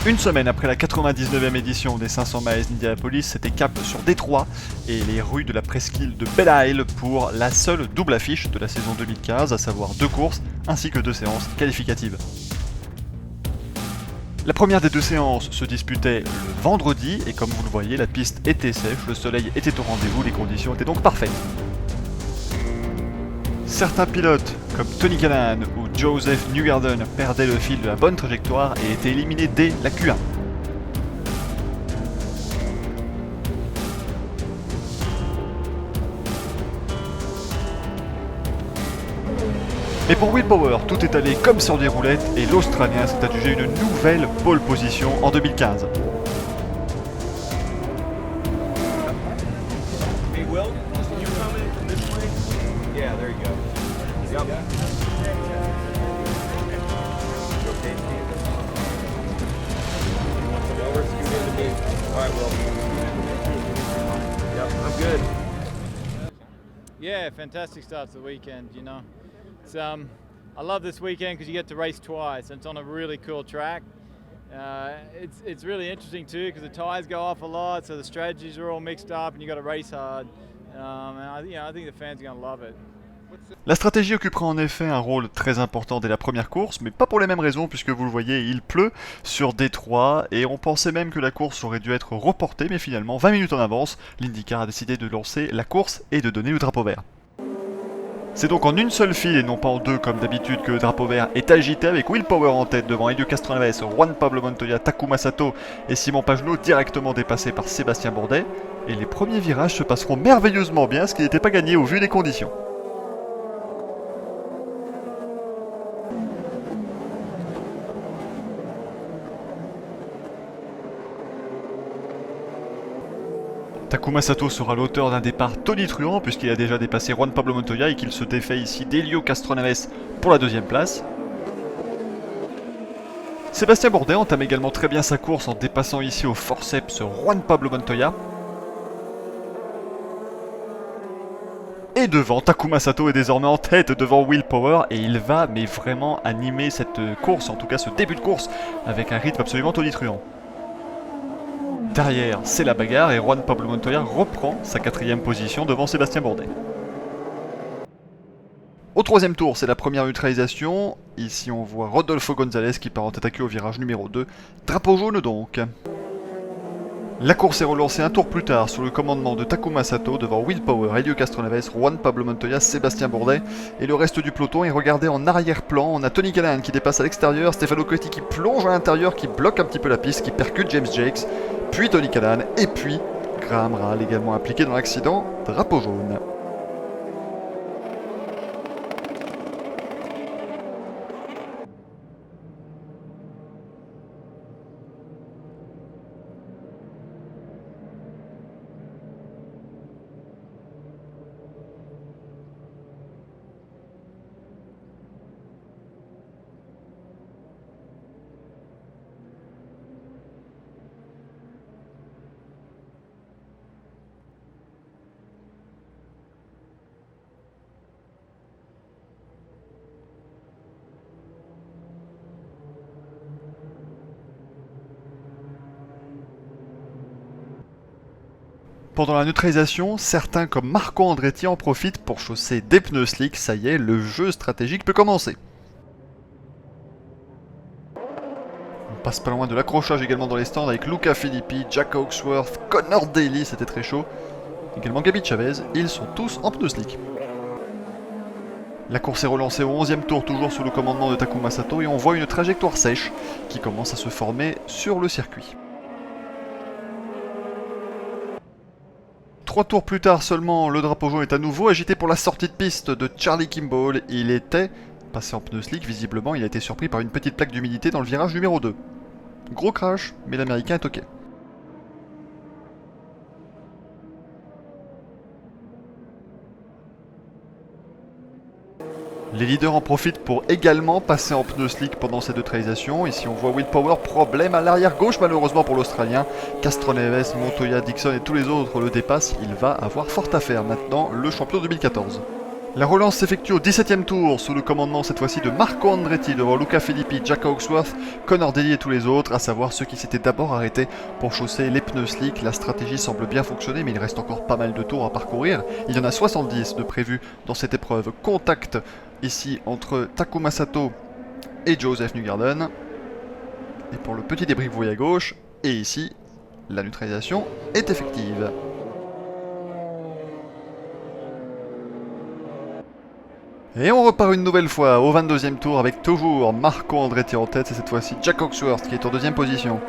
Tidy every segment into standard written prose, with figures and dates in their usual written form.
Une semaine après la 99e édition des 500 miles d'Indianapolis, c'était cap sur Détroit et les rues de la presqu'île de Belle Isle pour la seule double affiche de la saison 2015, à savoir 2 courses ainsi que 2 séances qualificatives. La première des 2 séances se disputait le vendredi et comme vous le voyez, la piste était sèche, le soleil était au rendez-vous, les conditions étaient donc parfaites. Certains pilotes, comme Tony Kanaan ou Joseph Newgarden, perdaient le fil de la bonne trajectoire et étaient éliminés dès la Q1. Mais pour Will Power, tout est allé comme sur des roulettes et l'Australien s'est adjugé une nouvelle pole position en 2015. Yeah, fantastic start to the weekend, you know. I love this weekend because you get to race twice and it's on a really cool track. It's really interesting too because the tyres go off a lot, so the strategies are all mixed up and you got to race hard. I think the fans are going to love it. La stratégie occupera en effet un rôle très important dès la première course, mais pas pour les mêmes raisons puisque vous le voyez, il pleut sur Détroit et on pensait même que la course aurait dû être reportée, mais finalement 20 minutes en avance, l'IndyCar a décidé de lancer la course et de donner le drapeau vert. C'est donc en une seule file et non pas en deux comme d'habitude que le drapeau vert est agité avec Will Power en tête devant Helio Castroneves, Juan Pablo Montoya, Takuma Sato et Simon Pagenaud directement dépassés par Sébastien Bourdet. Et les premiers virages se passeront merveilleusement bien, ce qui n'était pas gagné au vu des conditions. Takuma Sato sera l'auteur d'un départ tonitruant puisqu'il a déjà dépassé Juan Pablo Montoya et qu'il se défait ici d'Helio Castroneves pour la deuxième place. Sébastien Bourdet entame également très bien sa course en dépassant ici au forceps Juan Pablo Montoya. Et devant, Takuma Sato est désormais en tête devant Will Power et il va mais vraiment animer cette course, en tout cas ce début de course, avec un rythme absolument tonitruant. Derrière, c'est la bagarre et Juan Pablo Montoya reprend sa 4ème position devant Sébastien Bourdet. Au 3ème tour, c'est la première neutralisation. Ici, on voit Rodolfo González qui part en tête à queue au virage numéro 2. Drapeau jaune donc. La course est relancée un tour plus tard sous le commandement de Takuma Sato devant Will Power, Helio Castroneves, Juan Pablo Montoya, Sébastien Bourdet et le reste du peloton. Et regardez en arrière-plan, on a Tony Kanaan qui dépasse à l'extérieur, Stefano Coetti qui plonge à l'intérieur, qui bloque un petit peu la piste, qui percute James Jakes, puis Tony Kanaan et puis Graham Rahal également impliqué dans l'accident, drapeau jaune. Pendant la neutralisation, certains comme Marco Andretti en profitent pour chausser des pneus slick. Ça y est, le jeu stratégique peut commencer. On passe pas loin de l'accrochage également dans les stands avec Luca Filippi, Jack Hawksworth, Connor Daly, c'était très chaud. Également Gaby Chavez, ils sont tous en pneus slick. La course est relancée au 11e tour, toujours sous le commandement de Takuma Sato, et on voit une trajectoire sèche qui commence à se former sur le circuit. 3 tours plus tard seulement, le drapeau jaune est à nouveau agité pour la sortie de piste de Charlie Kimball. Il était passé en pneu slick, visiblement il a été surpris par une petite plaque d'humidité dans le virage numéro 2. Gros crash, mais l'américain est ok. Les leaders en profitent pour également passer en pneus slick pendant cette neutralisation. Ici on voit Will Power, problème à l'arrière gauche malheureusement pour l'Australien. Castroneves, Montoya, Dixon et tous les autres le dépassent. Il va avoir fort à faire maintenant, le champion 2014. La relance s'effectue au 17e tour, sous le commandement cette fois-ci de Marco Andretti devant Luca Filippi, Jack Hawksworth, Connor Daly et tous les autres, à savoir ceux qui s'étaient d'abord arrêtés pour chausser les pneus slick. La stratégie semble bien fonctionner, mais il reste encore pas mal de tours à parcourir. Il y en a 70 de prévus dans cette épreuve. Contact ici entre Takuma Sato et Joseph Newgarden. Et pour le petit débris, vous voyez à gauche, et ici, la neutralisation est effective. Et on repart une nouvelle fois au 22e tour avec toujours Marco Andretti en tête, et cette fois-ci Jack Hawksworth qui est en deuxième position.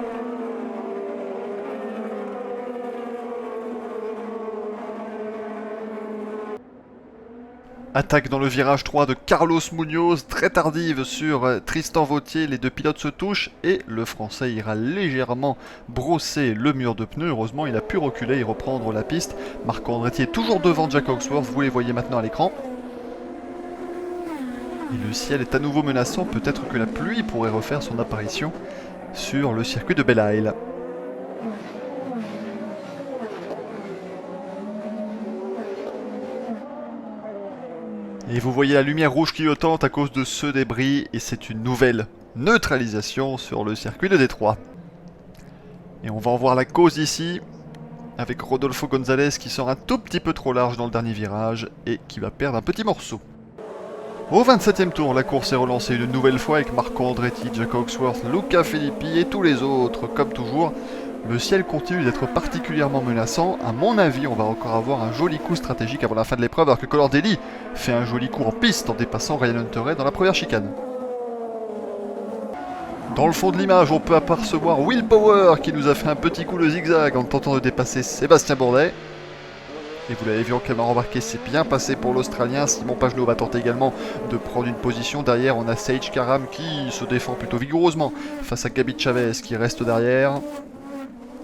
Attaque dans le virage 3 de Carlos Munoz, très tardive sur Tristan Vautier, les deux pilotes se touchent et le français ira légèrement brosser le mur de pneus. Heureusement il a pu reculer et reprendre la piste. Marco Andretti est toujours devant Jack Hawksworth, vous les voyez maintenant à l'écran. Et le ciel est à nouveau menaçant, peut-être que la pluie pourrait refaire son apparition sur le circuit de Belle Isle. Et vous voyez la lumière rouge clignotante à cause de ce débris, et c'est une nouvelle neutralisation sur le circuit de Détroit. Et on va en voir la cause ici, avec Rodolfo González qui sort un tout petit peu trop large dans le dernier virage, et qui va perdre un petit morceau. Au 27e tour, la course est relancée une nouvelle fois avec Marco Andretti, Jack Hawksworth, Luca Filippi et tous les autres. Comme toujours, le ciel continue d'être particulièrement menaçant. À mon avis, on va encore avoir un joli coup stratégique avant la fin de l'épreuve, alors que Connor Daly fait un joli coup en piste en dépassant Ryan Hunter dans la première chicane. Dans le fond de l'image, on peut apercevoir Will Power qui nous a fait un petit coup de zigzag en tentant de dépasser Sébastien Bourdet. Et vous l'avez vu en caméra embarquée, c'est bien passé pour l'Australien. Simon Pagenaud va tenter également de prendre une position. Derrière, on a Sage Karam qui se défend plutôt vigoureusement face à Gabi Chavez qui reste derrière.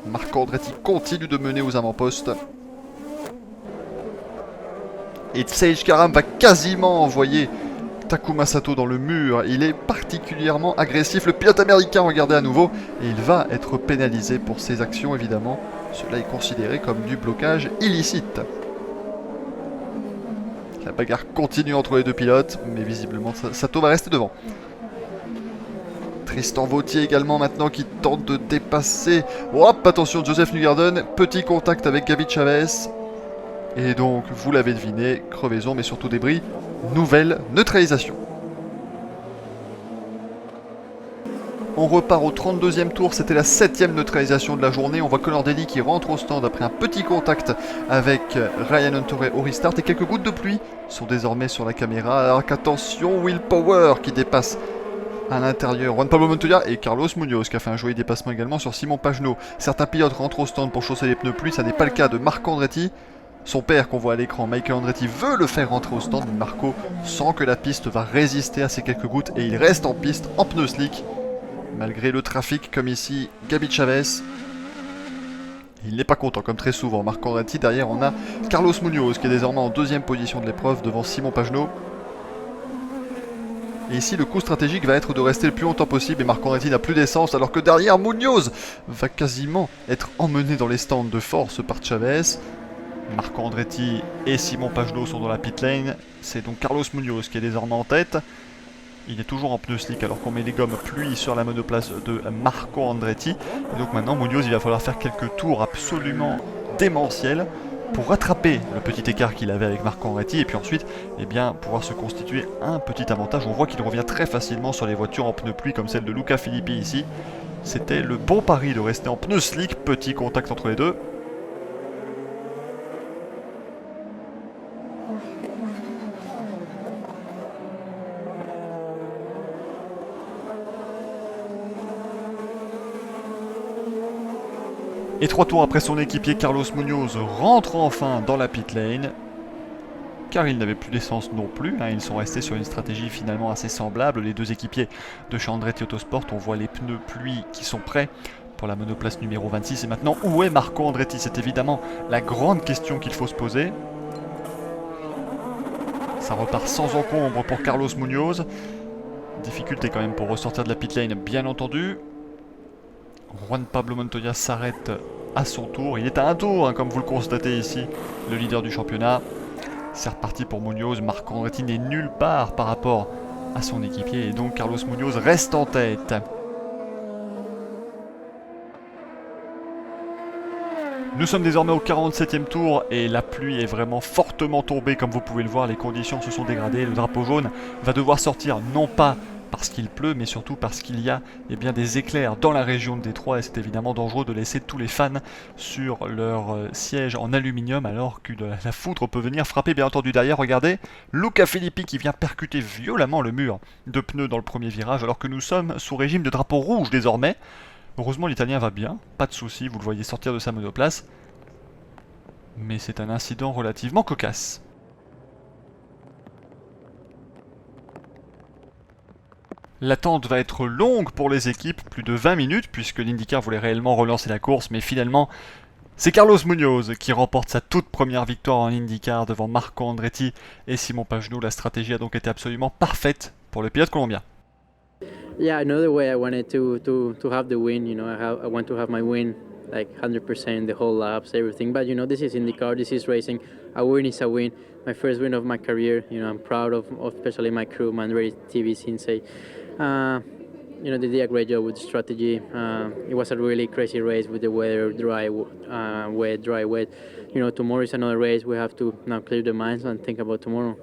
Marco Andretti continue de mener aux avant-postes. Et Sage Karam va quasiment envoyer Takuma Sato dans le mur. Il est particulièrement agressif. Le pilote américain, regardez à nouveau. Et il va être pénalisé pour ses actions, évidemment. Cela est considéré comme du blocage illicite. La bagarre continue entre les deux pilotes, mais visiblement Sato va rester devant. Tristan Vautier également maintenant qui tente de dépasser. Hop, attention, Joseph Newgarden. Petit contact avec Gabi Chavez. Et donc, vous l'avez deviné, crevaison, mais surtout débris. Nouvelle neutralisation. On repart au 32e tour, c'était la 7e neutralisation de la journée. On voit Connor Daly qui rentre au stand après un petit contact avec Ryan Hunter au restart. Et quelques gouttes de pluie sont désormais sur la caméra. Alors qu'attention, Will Power qui dépasse à l'intérieur Juan Pablo Montoya et Carlos Munoz qui a fait un joli dépassement également sur Simon Pagenaud. Certains pilotes rentrent au stand pour chausser les pneus pluie, ça n'est pas le cas de Marco Andretti. Son père qu'on voit à l'écran, Michael Andretti, veut le faire rentrer au stand, mais Marco sent que la piste va résister à ces quelques gouttes et il reste en piste en pneus slick. Malgré le trafic, comme ici, Gabi Chavez. Il n'est pas content, comme très souvent. Marco Andretti, derrière, on a Carlos Munoz, qui est désormais en deuxième position de l'épreuve, devant Simon Pagenaud. Et ici, le coup stratégique va être de rester le plus longtemps possible, et Marco Andretti n'a plus d'essence, alors que derrière, Munoz va quasiment être emmené dans les stands de force par Chavez. Marco Andretti et Simon Pagenaud sont dans la pit lane. C'est donc Carlos Munoz qui est désormais en tête. Il est toujours en pneu slick alors qu'on met les gommes pluie sur la monoplace de Marco Andretti. Et donc maintenant Munoz, il va falloir faire quelques tours absolument démentiels pour rattraper le petit écart qu'il avait avec Marco Andretti et puis ensuite eh bien, pouvoir se constituer un petit avantage. On voit qu'il revient très facilement sur les voitures en pneu pluie comme celle de Luca Filippi ici. C'était le bon pari de rester en pneu slick, petit contact entre les deux. Et 3 tours après son équipier, Carlos Munoz rentre enfin dans la pit lane. Car il n'avait plus d'essence non plus. Ils sont restés sur une stratégie finalement assez semblable. Les deux équipiers de chez Andretti Autosport, on voit les pneus pluie qui sont prêts pour la monoplace numéro 26. Et maintenant, où est Marco Andretti? C'est évidemment la grande question qu'il faut se poser. Ça repart sans encombre pour Carlos Munoz. Difficulté quand même pour ressortir de la pit lane, bien entendu. Juan Pablo Montoya s'arrête à son tour. Il est à un tour, comme vous le constatez ici, le leader du championnat. C'est reparti pour Munoz. Marco Andretti n'est nulle part par rapport à son équipier et donc Carlos Munoz reste en tête. Nous sommes désormais au 47e tour et la pluie est vraiment fortement tombée comme vous pouvez le voir, les conditions se sont dégradées, le drapeau jaune va devoir sortir non pas parce qu'il pleut mais surtout parce qu'il y a des éclairs dans la région de Détroit et c'est évidemment dangereux de laisser tous les fans sur leur siège en aluminium alors que la foudre peut venir frapper bien entendu derrière. Regardez, Luca Filippi qui vient percuter violemment le mur de pneus dans le premier virage alors que nous sommes sous régime de drapeau rouge désormais. Heureusement l'Italien va bien, pas de soucis, vous le voyez sortir de sa monoplace. Mais c'est un incident relativement cocasse. L'attente va être longue pour les équipes, plus de 20 minutes, puisque l'IndyCar voulait réellement relancer la course, mais finalement, c'est Carlos Munoz qui remporte sa toute première victoire en IndyCar devant Marco Andretti et Simon Pagenaud. La stratégie a donc été absolument parfaite pour le pilote colombien. Yeah, another way I wanted to have the win. You know, I want to have my win like 100%, the whole laps, everything. But you know, this is IndyCar, this is racing. A win is a win. My first win of my career. You know, I'm proud of especially my crew, Mandrake TV, Sensei. You know, they did a great job with the strategy. It was a really crazy race with the weather, dry, wet, dry, wet. You know, tomorrow is another race. We have to now clear the minds and think about tomorrow.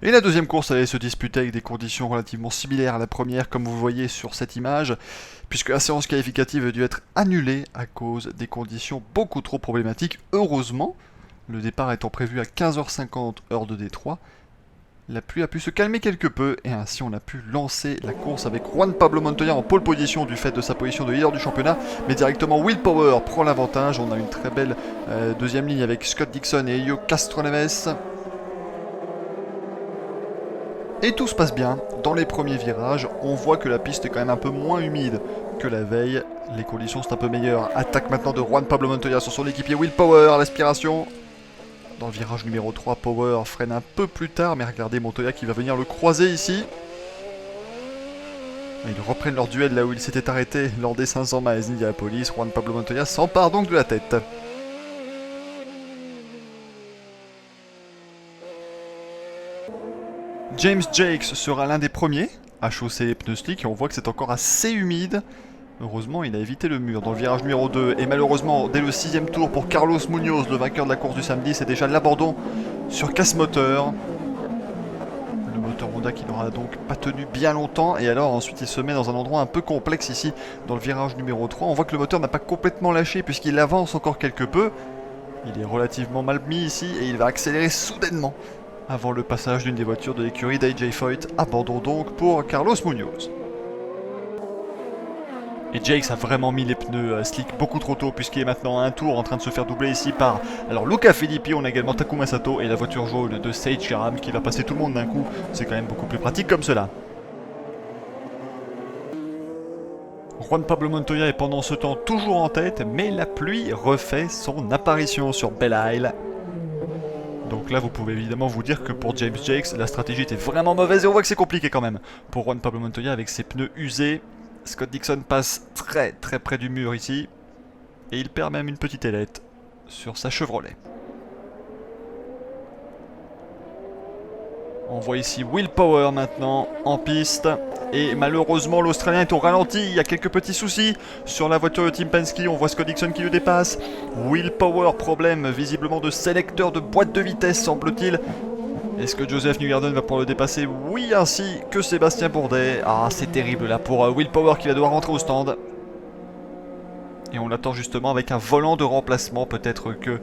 Et la deuxième course allait se disputer avec des conditions relativement similaires à la première, comme vous voyez sur cette image, puisque la séance qualificative a dû être annulée à cause des conditions beaucoup trop problématiques. Heureusement, le départ étant prévu à 15h50 heure de Détroit, la pluie a pu se calmer quelque peu et ainsi on a pu lancer la course avec Juan Pablo Montoya en pole position du fait de sa position de leader du championnat, mais directement Will Power prend l'avantage. On a une très belle deuxième ligne avec Scott Dixon et Elio Castroneves. Et tout se passe bien. Dans les premiers virages, on voit que la piste est quand même un peu moins humide que la veille. Les conditions sont un peu meilleures. Attaque maintenant de Juan Pablo Montoya sur son équipier Will Power. L'aspiration. Dans le virage numéro 3, Power freine un peu plus tard, mais regardez Montoya qui va venir le croiser ici. Ils reprennent leur duel là où ils s'étaient arrêtés lors des 500 miles d'Indianapolis. Juan Pablo Montoya s'empare donc de la tête. James Jakes sera l'un des premiers à chausser les pneus slick et on voit que c'est encore assez humide. Heureusement, il a évité le mur dans le virage numéro 2 et malheureusement, dès le 6ème tour pour Carlos Munoz, le vainqueur de la course du samedi, c'est déjà l'abandon sur casse-moteur. Le moteur Honda qui n'aura donc pas tenu bien longtemps et alors ensuite il se met dans un endroit un peu complexe ici dans le virage numéro 3. On voit que le moteur n'a pas complètement lâché puisqu'il avance encore quelque peu. Il est relativement mal mis ici et il va accélérer soudainement avant le passage d'une des voitures de l'écurie d'AJ Foyt. Abandon donc pour Carlos Munoz. Et Jakes a vraiment mis les pneus slick beaucoup trop tôt puisqu'il est maintenant à un tour en train de se faire doubler ici par Luca Filippi. On a également Takuma Sato et la voiture jaune de Sage Graham qui va passer tout le monde d'un coup. C'est quand même beaucoup plus pratique comme cela. Juan Pablo Montoya est pendant ce temps toujours en tête, mais la pluie refait son apparition sur Belle Isle. Donc là vous pouvez évidemment vous dire que pour James Jakes la stratégie était vraiment mauvaise et on voit que c'est compliqué quand même pour Juan Pablo Montoya avec ses pneus usés. Scott Dixon passe très près du mur ici et il perd même une petite ailette sur sa Chevrolet. On voit ici Will Power maintenant en piste et malheureusement l'Australien est au ralenti, il y a quelques petits soucis sur la voiture de Team Penske, on voit Scott Dixon qui le dépasse. Will Power, problème visiblement de sélecteur de boîte de vitesse semble-t-il. Est-ce que Joseph Newgarden va pouvoir le dépasser? Oui, ainsi que Sébastien Bourdet. Ah, c'est terrible là pour Will Power qui va devoir rentrer au stand. Et on l'attend justement avec un volant de remplacement. Peut-être que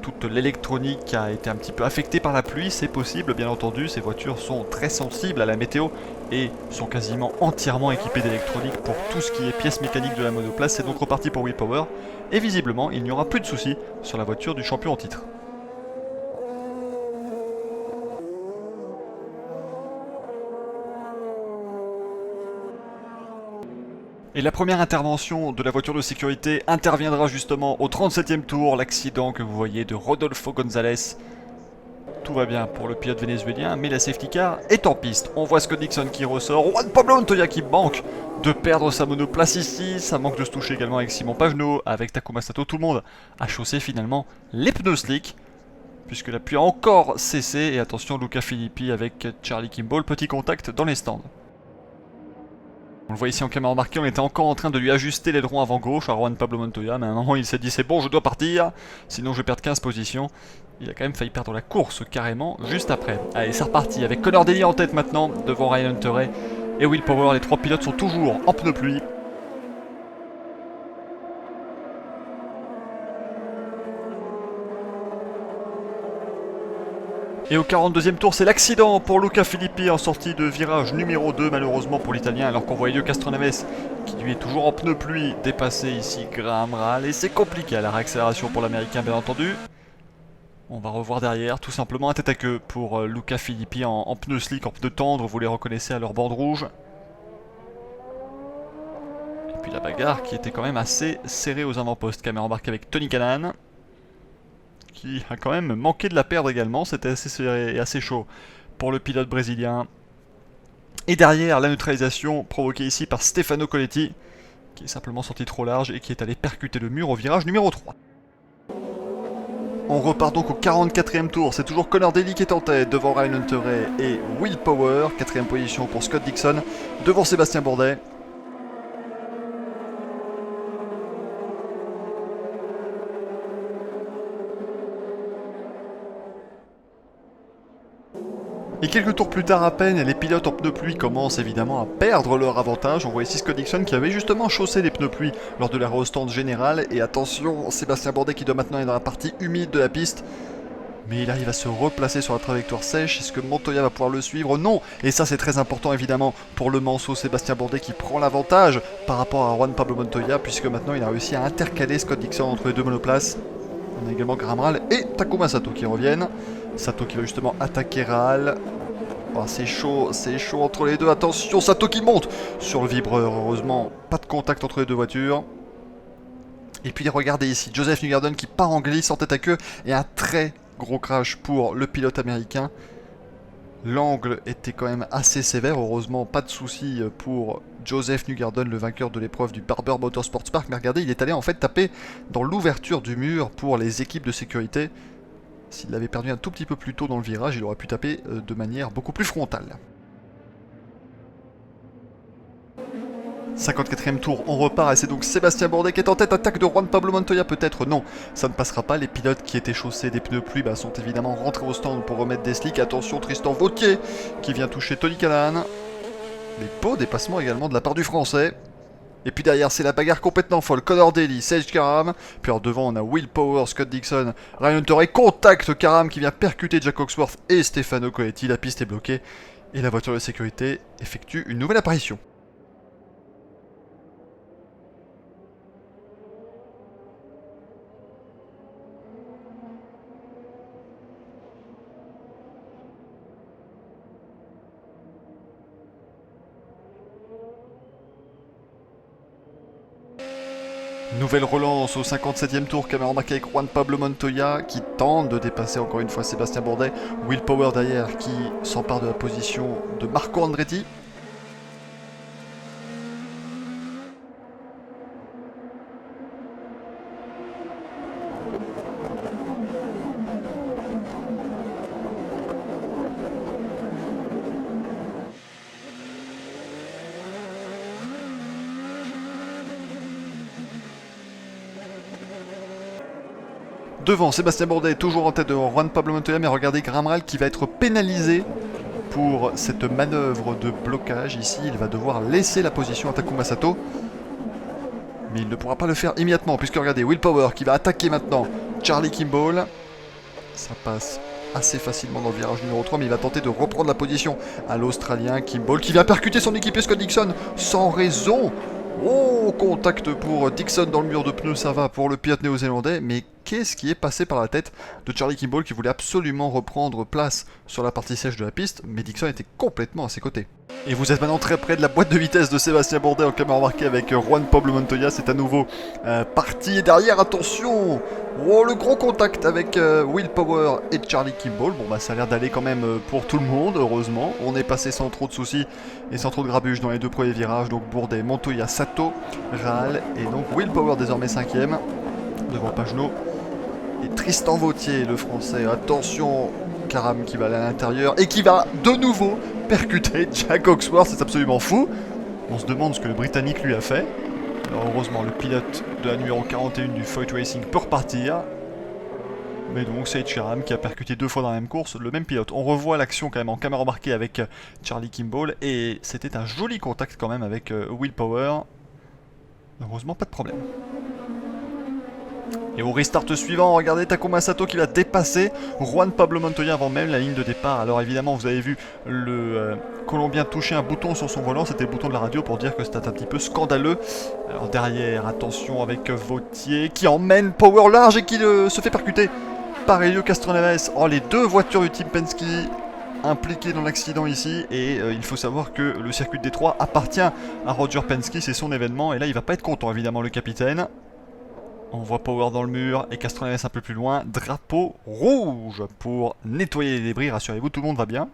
toute l'électronique a été un petit peu affectée par la pluie. C'est possible, bien entendu. Ces voitures sont très sensibles à la météo et sont quasiment entièrement équipées d'électronique pour tout ce qui est pièces mécaniques de la monoplace. C'est donc reparti pour Will Power. Et visiblement, il n'y aura plus de soucis sur la voiture du champion en titre. Et la première intervention de la voiture de sécurité interviendra justement au 37e tour, l'accident que vous voyez de Rodolfo González. Tout va bien pour le pilote vénézuélien, mais la safety car est en piste. On voit Scott Dixon qui ressort, Juan Pablo Montoya qui manque de perdre sa monoplace ici. Ça manque de se toucher également avec Simon Pagenaud, avec Takuma Sato. Tout le monde a chaussé finalement les pneus slick, puisque la pluie a encore cessé. Et attention, Luca Filippi avec Charlie Kimball, petit contact dans les stands. On le voit ici en caméra remarquée, on était encore en train de lui ajuster l'aileron avant gauche à Juan Pablo Montoya, mais à un moment il s'est dit c'est bon, je dois partir, sinon je vais perdre 15 positions. Il a quand même failli perdre la course carrément juste après. Allez, c'est reparti avec Conor Daly en tête maintenant devant Ryan Hunter et Will Power. Les trois pilotes sont toujours en pneus pluie. Et au 42e tour, c'est l'accident pour Luca Filippi en sortie de virage numéro 2, malheureusement pour l'Italien, alors qu'on voit Elio Castroneves, qui lui est toujours en pneu pluie, dépasser ici Graham Rahal, et c'est compliqué à la réaccélération pour l'Américain, bien entendu. On va revoir derrière, tout simplement un tête à queue pour Luca Filippi en pneu slick, en pneu tendre, vous les reconnaissez à leur bande rouge. Et puis la bagarre qui était quand même assez serrée aux avant-postes, caméra embarquée avec Tony Kanaan, qui a quand même manqué de la perdre également, c'était assez serré et assez chaud pour le pilote brésilien. Et derrière, la neutralisation provoquée ici par Stefano Coletti, qui est simplement sorti trop large et qui est allé percuter le mur au virage numéro 3. On repart donc au 44e tour, c'est toujours Conor Daly qui est en tête, devant Ryan Hunter et Will Power, 4ème position pour Scott Dixon, devant Sébastien Bourdet. Et quelques tours plus tard à peine, les pilotes en pneus pluie commencent évidemment à perdre leur avantage. On voit ici Scott Dixon qui avait justement chaussé les pneus pluie lors de la re-stand générale. Et attention, Sébastien Bourdet qui doit maintenant être dans la partie humide de la piste. Mais il arrive à se replacer sur la trajectoire sèche. Est-ce que Montoya va pouvoir le suivre? Non. Et ça c'est très important évidemment pour le manceau Sébastien Bourdet qui prend l'avantage par rapport à Juan Pablo Montoya, puisque maintenant il a réussi à intercaler Scott Dixon entre les deux monoplaces. On a également Graham Rahal et Takuma Sato qui reviennent. Sato qui va justement attaquer Rahal. Oh, c'est chaud entre les deux. Attention, Sato qui monte sur le vibreur. Heureusement, pas de contact entre les deux voitures. Et puis regardez ici, Joseph Newgarden qui part en glisse en tête à queue. Et un très gros crash pour le pilote américain. L'angle était quand même assez sévère. Heureusement, pas de soucis pour Joseph Newgarden, le vainqueur de l'épreuve du Barber Motorsports Park. Mais regardez, il est allé en fait taper dans l'ouverture du mur pour les équipes de sécurité. S'il l'avait perdu un tout petit peu plus tôt dans le virage, il aurait pu taper de manière beaucoup plus frontale. 54e tour, on repart et c'est donc Sébastien Bourdet qui est en tête. Attaque de Juan Pablo Montoya peut-être? Non, ça ne passera pas. Les pilotes qui étaient chaussés des pneus pluie sont évidemment rentrés au stand pour remettre des slicks. Attention, Tristan Vautier qui vient toucher Tony Kanaan. Les beaux dépassements également de la part du français. Et puis derrière, c'est la bagarre complètement folle. Conor Daly, Sage Karam. Puis alors devant, on a Will Power, Scott Dixon, Ryan Hunter et contact Karam qui vient percuter Jack Hawksworth et Stefano Coletti. La piste est bloquée et la voiture de sécurité effectue une nouvelle apparition. Nouvelle relance au 57e tour, caméra embarquée avec Juan Pablo Montoya qui tente de dépasser encore une fois Sébastien Bourdet. Will Power derrière qui s'empare de la position de Marco Andretti. Devant, Sébastien Bourdet, toujours en tête de Juan Pablo Montoya, mais regardez Graham Rahal qui va être pénalisé pour cette manœuvre de blocage. Ici, il va devoir laisser la position à Takuma Sato. Mais il ne pourra pas le faire immédiatement, puisque regardez, Will Power qui va attaquer maintenant Charlie Kimball. Ça passe assez facilement dans le virage numéro 3, mais il va tenter de reprendre la position à l'Australien Kimball, qui va percuter son équipier Scott Dixon sans raison. Oh, contact pour Dixon dans le mur de pneus, ça va pour le pilote néo-zélandais, mais qu'est-ce qui est passé par la tête de Charlie Kimball qui voulait absolument reprendre place sur la partie sèche de la piste, mais Dixon était complètement à ses côtés. Et vous êtes maintenant très près de la boîte de vitesse de Sébastien Bourdet en caméra embarquée avec Juan Pablo Montoya, c'est à nouveau parti, et derrière, attention, oh, le gros contact avec Will Power et Charlie Kimball. Bon bah ça a l'air d'aller quand même pour tout le monde, heureusement, on est passé sans trop de soucis et sans trop de grabuge dans les deux premiers virages, donc Bourdet, Montoya, Sato, Rahal et donc Will Power désormais 5ème devant Pagenaud et Tristan Vautier, le français. Attention, Karam qui va aller à l'intérieur et qui va de nouveau percuter Jack Hawksworth, c'est absolument fou. On se demande ce que le Britannique lui a fait. Alors heureusement, le pilote de la numéro 41 du Foyt Racing peut repartir. Mais donc c'est Karam qui a percuté 2 fois dans la même course le même pilote. On revoit l'action quand même en caméra embarquée avec Charlie Kimball et c'était un joli contact quand même avec Will Power. Heureusement pas de problème. Et au restart suivant, regardez Takuma Sato qui va dépasser Juan Pablo Montoya avant même la ligne de départ. Alors évidemment vous avez vu le Colombien toucher un bouton sur son volant, c'était le bouton de la radio pour dire que c'était un petit peu scandaleux. Alors derrière, attention avec Vautier qui emmène Power large et qui se fait percuter par Helio Castroneves. Oh, les deux voitures du Team Penske impliquées dans l'accident ici. Et il faut savoir que le circuit de Détroit appartient à Roger Penske, c'est son événement. Et là, il va pas être content, évidemment, le capitaine. On voit Power dans le mur et Castroneves un peu plus loin. Drapeau rouge pour nettoyer les débris. Rassurez-vous, tout le monde va bien.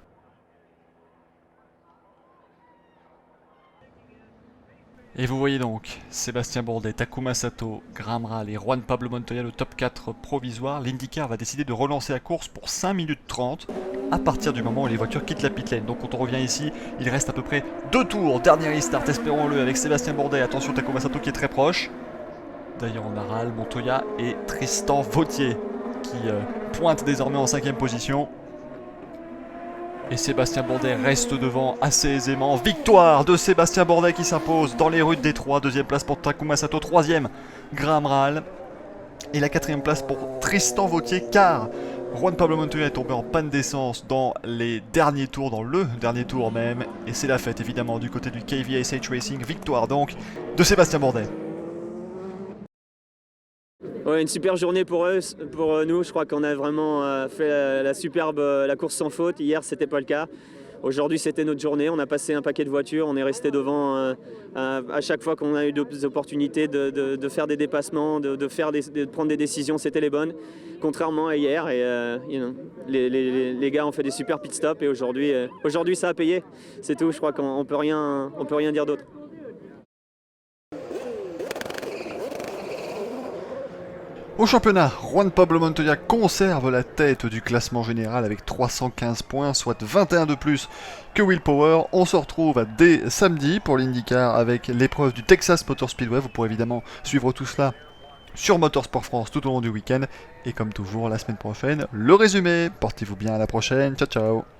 Et vous voyez donc Sébastien Bourdet, Takuma Sato, Graham Rahal et Juan Pablo Montoya, le top 4 provisoire. L'IndyCar va décider de relancer la course pour 5 minutes 30 à partir du moment où les voitures quittent la pit lane. Donc quand on revient ici, il reste à peu près 2 tours. Dernier restart, espérons-le, avec Sébastien Bourdet. Attention, Takuma Sato qui est très proche. D'ailleurs, on a Rahal, Montoya et Tristan Vautier qui pointe désormais en 5ème position. Et Sébastien Bourdet reste devant assez aisément. Victoire de Sébastien Bourdet qui s'impose dans les rues de Détroit. 2ème place pour Takuma Sato, 3ème Graham Rahal. Et la 4ème place pour Tristan Vautier car Juan Pablo Montoya est tombé en panne d'essence dans les derniers tours, dans le dernier tour même. Et c'est la fête évidemment du côté du KVSH Racing. Victoire donc de Sébastien Bourdet. Ouais, une super journée pour nous. Je crois qu'on a vraiment fait la course sans faute. Hier, c'était pas le cas. Aujourd'hui, c'était notre journée. On a passé un paquet de voitures. On est resté devant à chaque fois qu'on a eu des opportunités de faire des dépassements, de prendre des décisions. C'était les bonnes, contrairement à hier. Et les gars ont fait des super pit stops. Et aujourd'hui, ça a payé. C'est tout. Je crois qu'on peut rien dire d'autre. Au championnat, Juan Pablo Montoya conserve la tête du classement général avec 315 points, soit 21 de plus que Will Power. On se retrouve dès samedi pour l'IndyCar avec l'épreuve du Texas Motor Speedway. Vous pourrez évidemment suivre tout cela sur Motorsport France tout au long du week-end. Et comme toujours, la semaine prochaine, le résumé. Portez-vous bien, à la prochaine. Ciao, ciao.